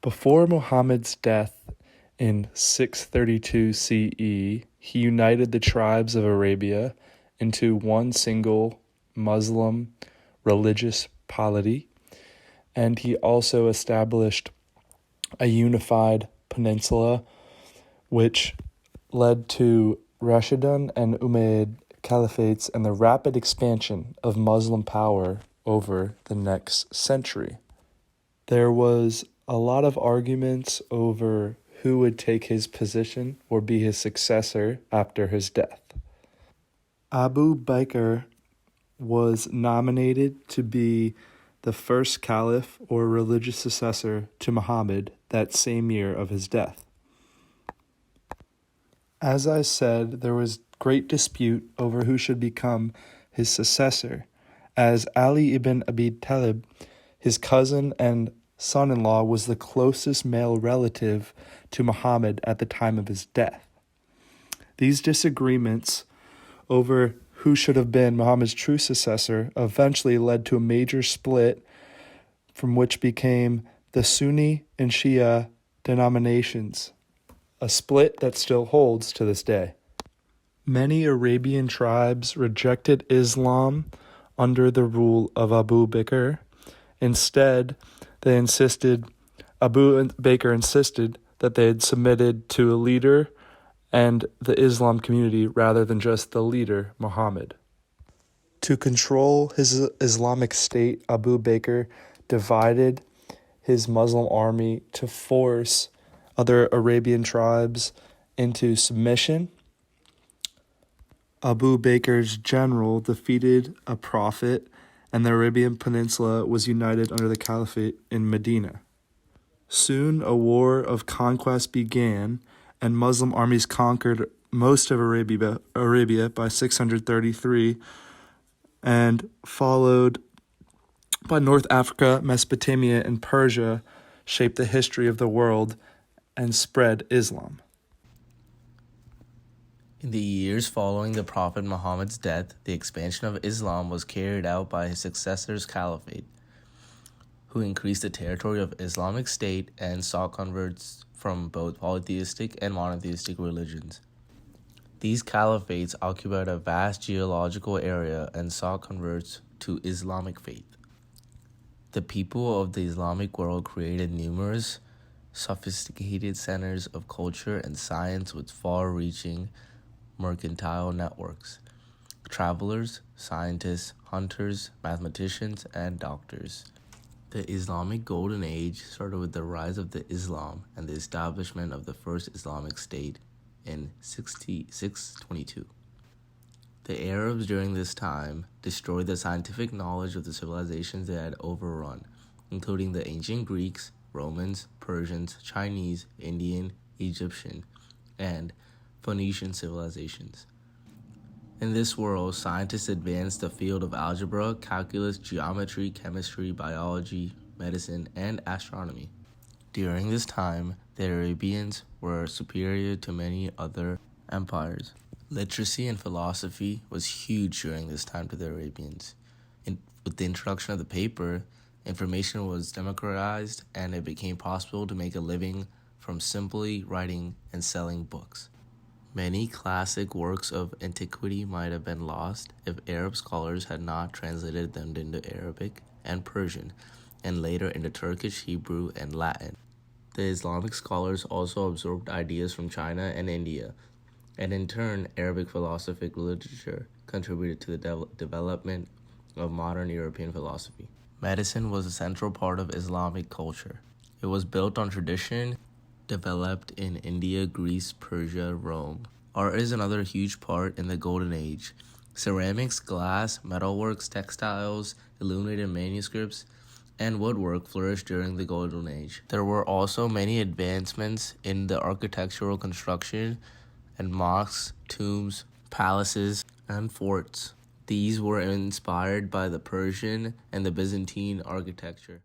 Before Muhammad's death in 632 CE, he united the tribes of Arabia into one single Muslim religious polity, and he also established a unified peninsula, which led to Rashidun and Umayyad caliphates and the rapid expansion of Muslim power over the next century. There was a lot of arguments over who would take his position or be his successor after his death. Abu Bakr was nominated to be the first caliph or religious successor to Muhammad that same year of his death. As I said, there was great dispute over who should become his successor, as Ali ibn Abi Talib, his cousin and son-in-law, was the closest male relative to Muhammad at the time of his death. These disagreements over who should have been Muhammad's true successor eventually led to a major split, from which became the Sunni and Shia denominations, a split that still holds to this day. Many Arabian tribes rejected Islam under the rule of Abu Bakr. Instead, Abu Bakr insisted that they had submitted to a leader and the Islam community rather than just the leader, Muhammad. To control his Islamic state, Abu Bakr divided his Muslim army to force other Arabian tribes into submission. Abu Bakr's general defeated a prophet, and the Arabian Peninsula was united under the Caliphate in Medina. Soon a war of conquest began, and Muslim armies conquered most of Arabia by 633, and followed by North Africa, Mesopotamia, and Persia, shaped the history of the world and spread Islam. In the years following the Prophet Muhammad's death, the expansion of Islam was carried out by his successor's caliphate, who increased the territory of Islamic State and saw converts from both polytheistic and monotheistic religions. These caliphates occupied a vast geological area and saw converts to Islamic faith. The people of the Islamic world created numerous sophisticated centers of culture and science with far-reaching mercantile networks, travelers, scientists, hunters, mathematicians, and doctors. The Islamic Golden Age started with the rise of the Islam and the establishment of the first Islamic State in 622. The Arabs during this time destroyed the scientific knowledge of the civilizations they had overrun, including the ancient Greeks, Romans, Persians, Chinese, Indian, Egyptian, and Phoenician civilizations. In this world, scientists advanced the field of algebra, calculus, geometry, chemistry, biology, medicine, and astronomy. During this time, the Arabians were superior to many other empires. Literacy and philosophy was huge during this time to the Arabians. With the introduction of the paper, information was democratized, and it became possible to make a living from simply writing and selling books. Many classic works of antiquity might have been lost if Arab scholars had not translated them into Arabic and Persian, and later into Turkish, Hebrew, and Latin. The Islamic scholars also absorbed ideas from China and India, and in turn, Arabic philosophic literature contributed to the development of modern European philosophy. Medicine was a central part of Islamic culture. It was built on tradition, developed in India, Greece, Persia, Rome. Art is another huge part in the Golden Age. Ceramics, glass, metalworks, textiles, illuminated manuscripts, and woodwork flourished during the Golden Age. There were also many advancements in the architectural construction and mosques, tombs, palaces, and forts. These were inspired by the Persian and the Byzantine architecture.